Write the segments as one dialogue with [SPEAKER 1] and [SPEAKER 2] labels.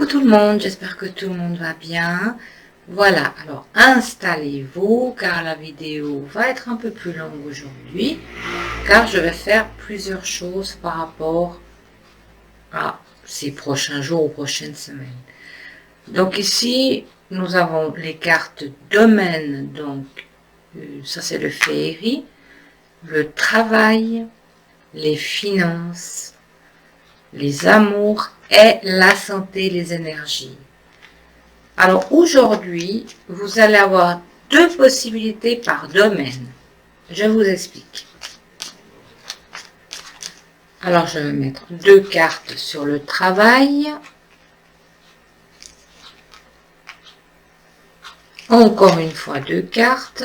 [SPEAKER 1] tout le monde, j'espère que tout le monde va bien. Voilà, alors installez-vous car la vidéo va être un peu plus longue aujourd'hui car je vais faire plusieurs choses par rapport à ces prochains jours ou prochaines semaines. Donc ici, nous avons les cartes domaines, donc ça c'est le féerie, le travail, les finances, les amours et la santé, les énergies. Alors aujourd'hui, vous allez avoir deux possibilités par domaine. Je vous explique. Alors je vais mettre deux cartes sur le travail. Encore une fois deux cartes.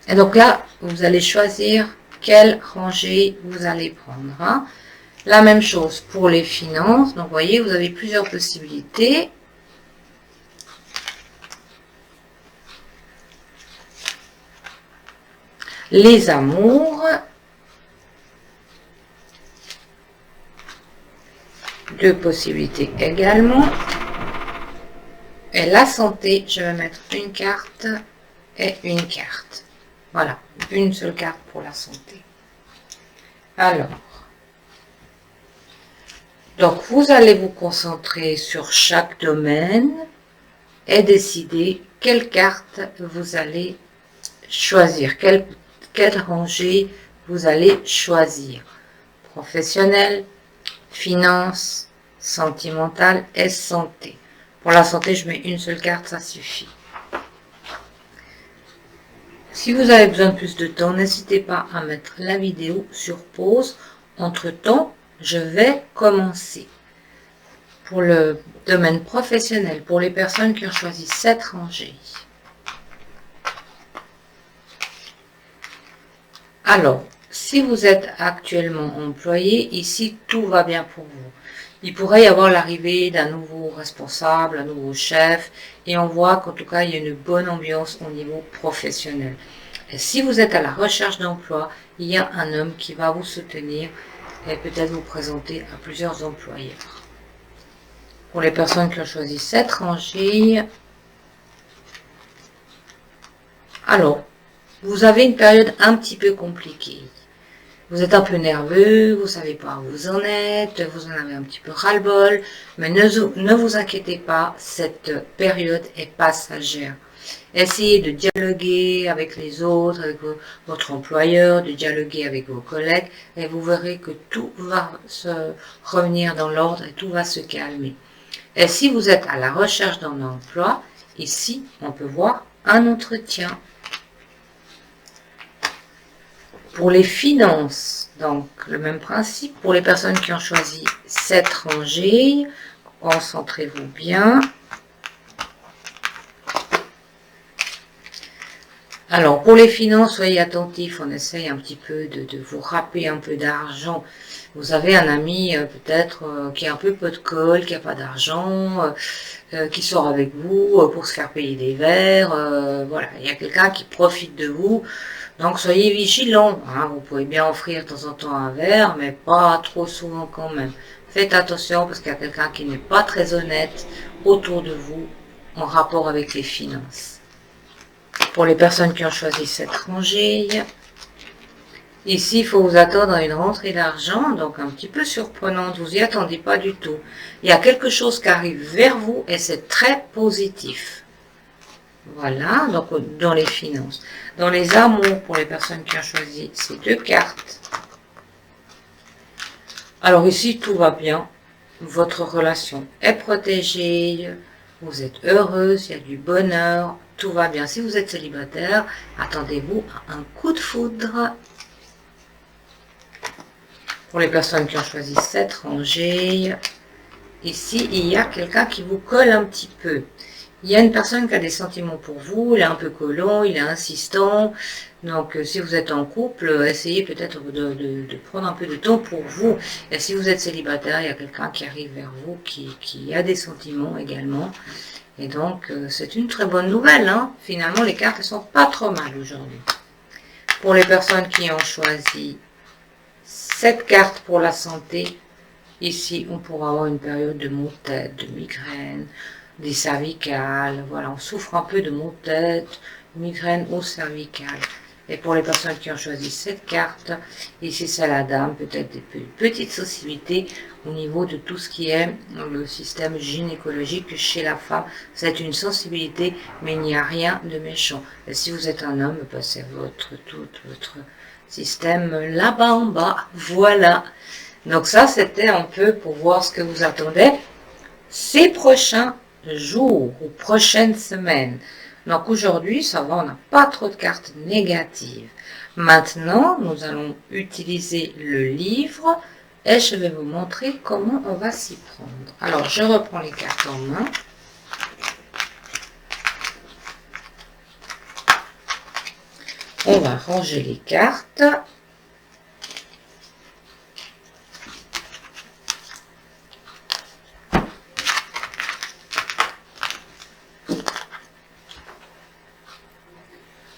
[SPEAKER 1] Et donc là, vous allez choisir quelle rangée vous allez prendre. Hein. La même chose pour les finances. Donc vous voyez, vous avez plusieurs possibilités. Les amours. Deux possibilités également. Et la santé, je vais mettre une carte et une carte. Voilà, une seule carte pour la santé. Alors, donc vous allez vous concentrer sur chaque domaine et décider quelle carte vous allez choisir, quelle rangée vous allez choisir. Professionnel, finance, sentimentale et santé. Pour la santé, je mets une seule carte, ça suffit. Si vous avez besoin de plus de temps, n'hésitez pas à mettre la vidéo sur pause. Entre-temps, je vais commencer. Pour le domaine professionnel, pour les personnes qui ont choisi cette rangée. Alors, si vous êtes actuellement employé, ici, tout va bien pour vous. Il pourrait y avoir l'arrivée d'un nouveau responsable, un nouveau chef, et on voit qu'en tout cas, il y a une bonne ambiance au niveau professionnel. Et si vous êtes à la recherche d'emploi, il y a un homme qui va vous soutenir et peut-être vous présenter à plusieurs employeurs. Pour les personnes qui ont choisi cette rangée, alors, vous avez une période un petit peu compliquée. Vous êtes un peu nerveux, vous ne savez pas où vous en êtes, vous en avez un petit peu ras-le-bol, mais ne vous inquiétez pas, cette période est passagère. Essayez de dialoguer avec les autres, avec votre employeur, de dialoguer avec vos collègues, et vous verrez que tout va se revenir dans l'ordre et tout va se calmer. Et si vous êtes à la recherche d'un emploi, ici, on peut voir un entretien. Pour les finances, donc le même principe. Pour les personnes qui ont choisi cette rangée, concentrez-vous bien. Alors, pour les finances, soyez attentifs. On essaye un petit peu de vous râper un peu d'argent. Vous avez un ami peut-être qui a un peu pot de colle, qui n'a pas d'argent, qui sort avec vous pour se faire payer des verres. Voilà, il y a quelqu'un qui profite de vous. Donc soyez vigilants, hein. Vous pouvez bien offrir de temps en temps un verre, mais pas trop souvent quand même. Faites attention parce qu'il y a quelqu'un qui n'est pas très honnête autour de vous en rapport avec les finances. Pour les personnes qui ont choisi cette rangée, ici il faut vous attendre à une rentrée d'argent, donc un petit peu surprenante, vous n'y attendez pas du tout. Il y a quelque chose qui arrive vers vous et c'est très positif. Voilà, donc dans les finances. Dans les amours, pour les personnes qui ont choisi ces deux cartes. Alors ici, tout va bien. Votre relation est protégée. Vous êtes heureuse, il y a du bonheur. Tout va bien. Si vous êtes célibataire, attendez-vous à un coup de foudre. Pour les personnes qui ont choisi cette rangée, ici, il y a quelqu'un qui vous colle un petit peu. Il y a une personne qui a des sentiments pour vous, il est un peu collant, il est insistant. Donc, si vous êtes en couple, essayez peut-être de prendre un peu de temps pour vous. Et si vous êtes célibataire, il y a quelqu'un qui arrive vers vous, qui a des sentiments également. Et donc, c'est une très bonne nouvelle. Hein. Finalement, les cartes ne sont pas trop mal aujourd'hui. Pour les personnes qui ont choisi cette carte pour la santé, Ici, on pourra avoir une période de maux de tête, de migraine, des cervicales. Voilà, on souffre un peu de maux de tête, migraine ou cervicales. Et pour les personnes qui ont choisi cette carte, ici c'est la dame, peut-être des petites sensibilités au niveau de tout ce qui est le système gynécologique chez la femme. C'est une sensibilité, mais il n'y a rien de méchant. Et si vous êtes un homme, c'est tout votre système là-bas en bas. Voilà. Donc ça, c'était un peu pour voir ce que vous attendez ces prochains jours ou prochaines semaines. Donc aujourd'hui, ça va, on n'a pas trop de cartes négatives. Maintenant, nous allons utiliser le livre et je vais vous montrer comment on va s'y prendre. Alors, je reprends les cartes en main. On va ranger les cartes.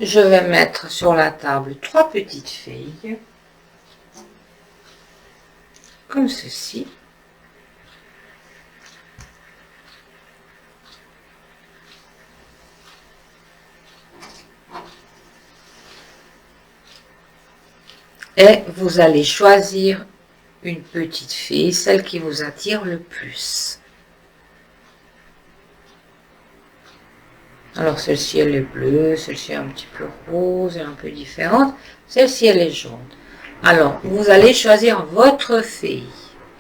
[SPEAKER 1] Je vais mettre sur la table 3 petites feuilles, comme ceci. Et vous allez choisir une petite feuille, celle qui vous attire le plus. Alors celle-ci elle est bleue, celle-ci est un petit peu rose, elle est un peu différente. Celle-ci elle est jaune. Alors vous allez choisir votre feuille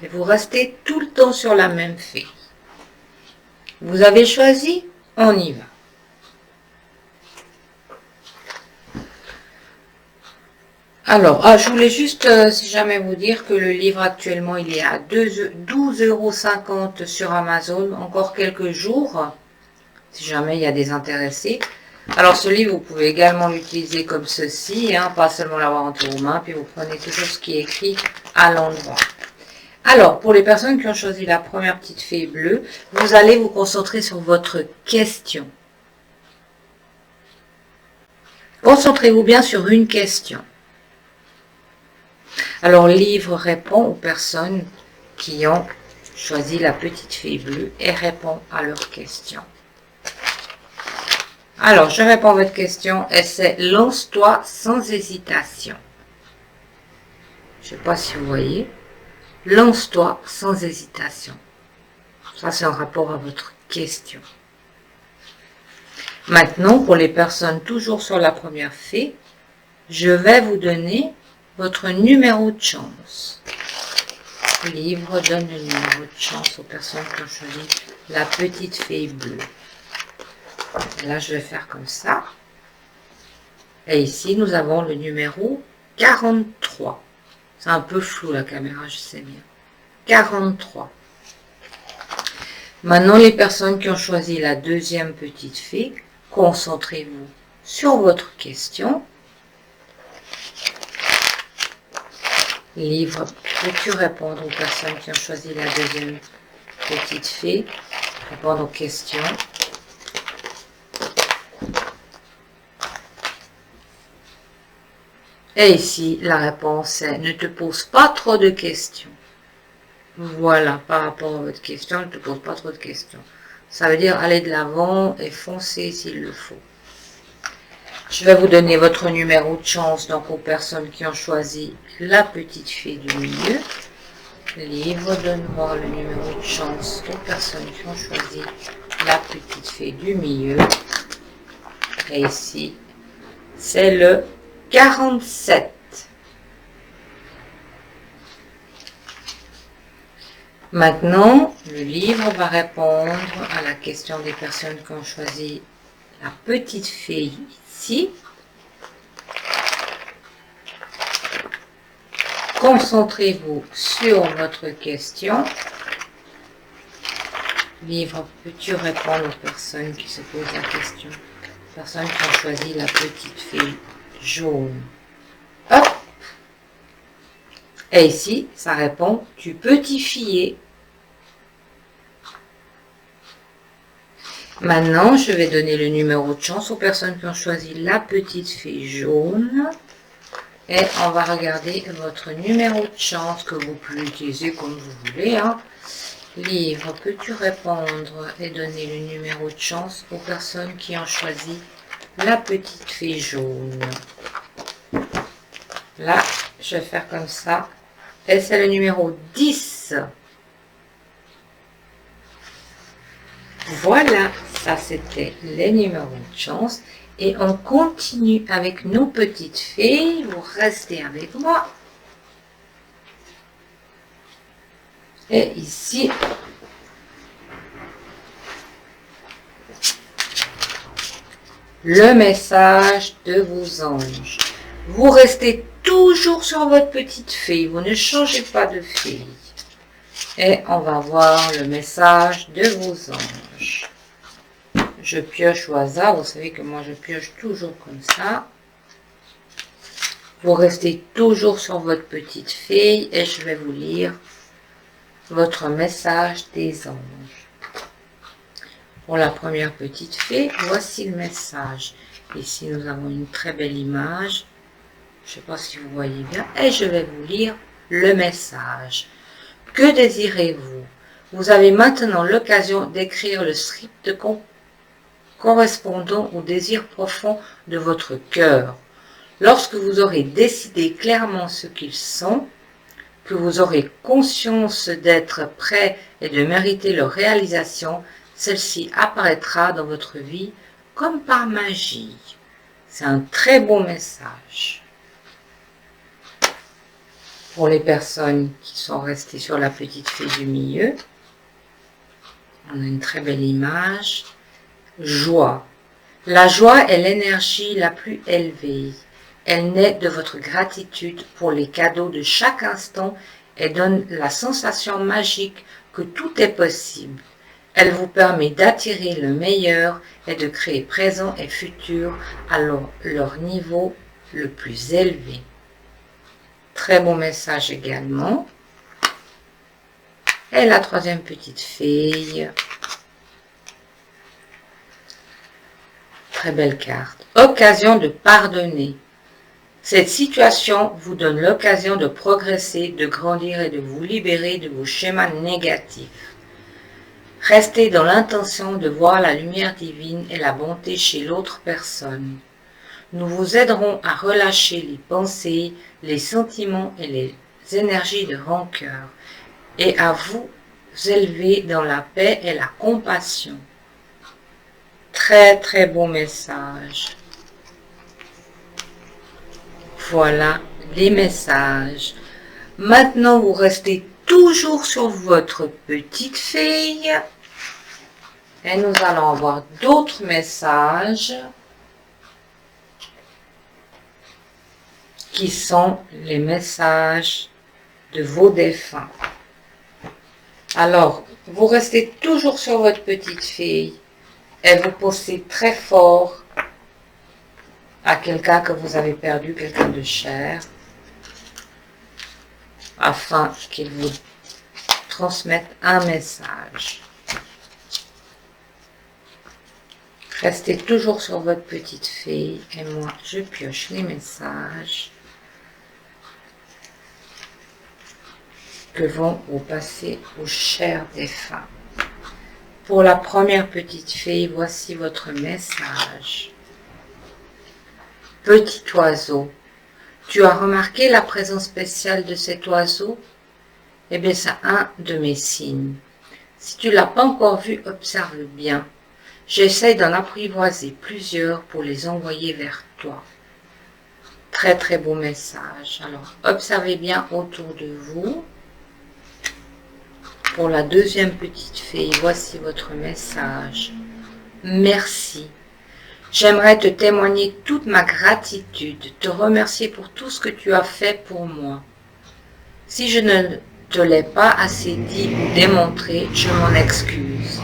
[SPEAKER 1] et vous restez tout le temps sur la même feuille. Vous avez choisi, on y va. Alors, je voulais juste, si jamais vous dire que le livre actuellement il est à 12,50 € sur Amazon, encore quelques jours. Si jamais il y a des intéressés. Alors ce livre, vous pouvez également l'utiliser comme ceci, hein, pas seulement l'avoir entre vos mains, puis vous prenez toujours ce qui est écrit à l'endroit. Alors, pour les personnes qui ont choisi la première petite feuille bleue, vous allez vous concentrer sur votre question. Concentrez-vous bien sur une question. Alors, le livre répond aux personnes qui ont choisi la petite feuille bleue et répond à leurs questions. Alors, je réponds à votre question et c'est « Lance-toi sans hésitation ». Je ne sais pas si vous voyez. « Lance-toi sans hésitation ». Ça, c'est en rapport à votre question. Maintenant, pour les personnes toujours sur la première feuille, je vais vous donner votre numéro de chance. Le livre donne le numéro de chance aux personnes qui ont choisi la petite feuille bleue. Et là, je vais faire comme ça. Et ici, nous avons le numéro 43. C'est un peu flou la caméra, je sais bien. 43. Maintenant, les personnes qui ont choisi la deuxième petite feuille, concentrez-vous sur votre question. Livre, peux-tu répondre aux personnes qui ont choisi la deuxième petite feuille? Répondre aux questions. Et ici, la réponse est « Ne te pose pas trop de questions ». Voilà, par rapport à votre question, ne te pose pas trop de questions. Ça veut dire aller de l'avant et foncer s'il le faut. Je vais vous donner votre numéro de chance donc aux personnes qui ont choisi la petite feuille du milieu. Le livre donnera le numéro de chance aux personnes qui ont choisi la petite feuille du milieu. Et ici, c'est le 47. Maintenant, le livre va répondre à la question des personnes qui ont choisi la petite feuille ici. Concentrez-vous sur votre question. Livre, peux-tu répondre aux personnes qui se posent la question? Personnes qui ont choisi la petite feuille jaune. Hop. Et ici, ça répond, tu peux t'y fier. Maintenant, je vais donner le numéro de chance aux personnes qui ont choisi la petite feuille jaune. Et on va regarder votre numéro de chance que vous pouvez utiliser comme vous voulez. Hein. Livre, peux-tu répondre et donner le numéro de chance aux personnes qui ont choisi la petite fée jaune? Là, je vais faire comme ça. Et c'est le numéro 10. Voilà, ça c'était les numéros de chance. Et on continue avec nos petites fées. Vous restez avec moi. Et ici, le message de vos anges. Vous restez toujours sur votre petite fée. Vous ne changez pas de fée. Et on va voir le message de vos anges. Je pioche au hasard. Vous savez que moi je pioche toujours comme ça. Vous restez toujours sur votre petite fée et je vais vous lire votre message des anges. Pour la première petite fée, voici le message. Ici, nous avons une très belle image. Je ne sais pas si vous voyez bien. Et je vais vous lire le message. Que désirez-vous? Vous avez maintenant l'occasion d'écrire le script correspondant au désir profond de votre cœur. Lorsque vous aurez décidé clairement ce qu'ils sont, que vous aurez conscience d'être prêt et de mériter leur réalisation, celle-ci apparaîtra dans votre vie comme par magie. C'est un très beau message. Pour les personnes qui sont restées sur la petite fée du milieu, on a une très belle image. Joie. La joie est l'énergie la plus élevée. Elle naît de votre gratitude pour les cadeaux de chaque instant et donne la sensation magique que tout est possible. Elle vous permet d'attirer le meilleur et de créer présent et futur à leur niveau le plus élevé. Très bon message également. Et la troisième petite fille. Très belle carte. Occasion de pardonner. Cette situation vous donne l'occasion de progresser, de grandir et de vous libérer de vos schémas négatifs. Restez dans l'intention de voir la lumière divine et la bonté chez l'autre personne. Nous vous aiderons à relâcher les pensées, les sentiments et les énergies de rancœur et à vous élever dans la paix et la compassion. Très très beau message. Voilà les messages. Maintenant, vous restez toujours sur votre petite fille. Et nous allons avoir d'autres messages qui sont les messages de vos défunts. Alors, vous restez toujours sur votre petite fille et vous pensez très fort à quelqu'un que vous avez perdu, quelqu'un de cher, afin qu'il vous transmette un message. Restez toujours sur votre petite fille et moi je pioche les messages que vont vous passer aux chers défunts. Pour la première petite fille, voici votre message. Petit oiseau, tu as remarqué la présence spéciale de cet oiseau? Eh bien, c'est un de mes signes. Si tu ne l'as pas encore vu, observe bien. J'essaie d'en apprivoiser plusieurs pour les envoyer vers toi. Très très beau message. Alors, observez bien autour de vous. Pour la deuxième petite fille, voici votre message. Merci. J'aimerais te témoigner toute ma gratitude, te remercier pour tout ce que tu as fait pour moi. Si je ne te l'ai pas assez dit ou démontré, je m'en excuse.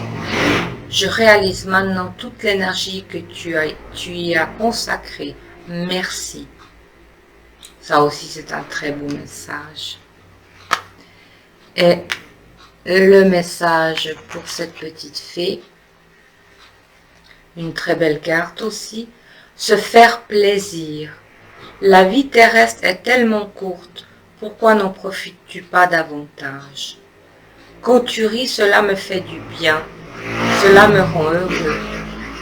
[SPEAKER 1] Je réalise maintenant toute l'énergie que tu y as consacrée. Merci. Ça aussi, c'est un très beau message. Et le message pour cette petite fée, une très belle carte aussi, se faire plaisir. La vie terrestre est tellement courte, pourquoi n'en profites-tu pas davantage? Quand tu ris, cela me fait du bien, cela me rend heureux.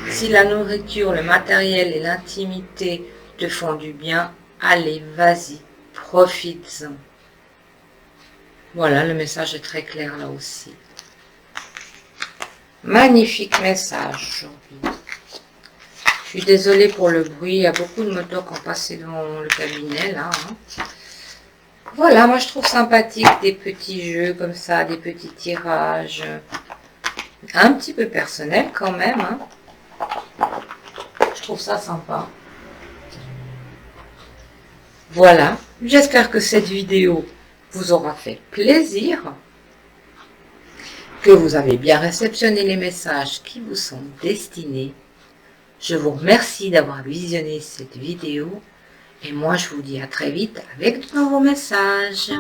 [SPEAKER 1] Si la nourriture, le matériel et l'intimité te font du bien, allez, vas-y, profites-en. Voilà, le message est très clair là aussi. Magnifique message aujourd'hui. Je suis désolée pour le bruit, il y a beaucoup de moteurs qui ont passé dans le cabinet là. Voilà, moi je trouve sympathique des petits jeux comme ça, des petits tirages. Un petit peu personnel quand même. Je trouve ça sympa. Voilà, j'espère que cette vidéo vous aura fait plaisir, que vous avez bien réceptionné les messages qui vous sont destinés. Je vous remercie d'avoir visionné cette vidéo et moi je vous dis à très vite avec de nouveaux messages.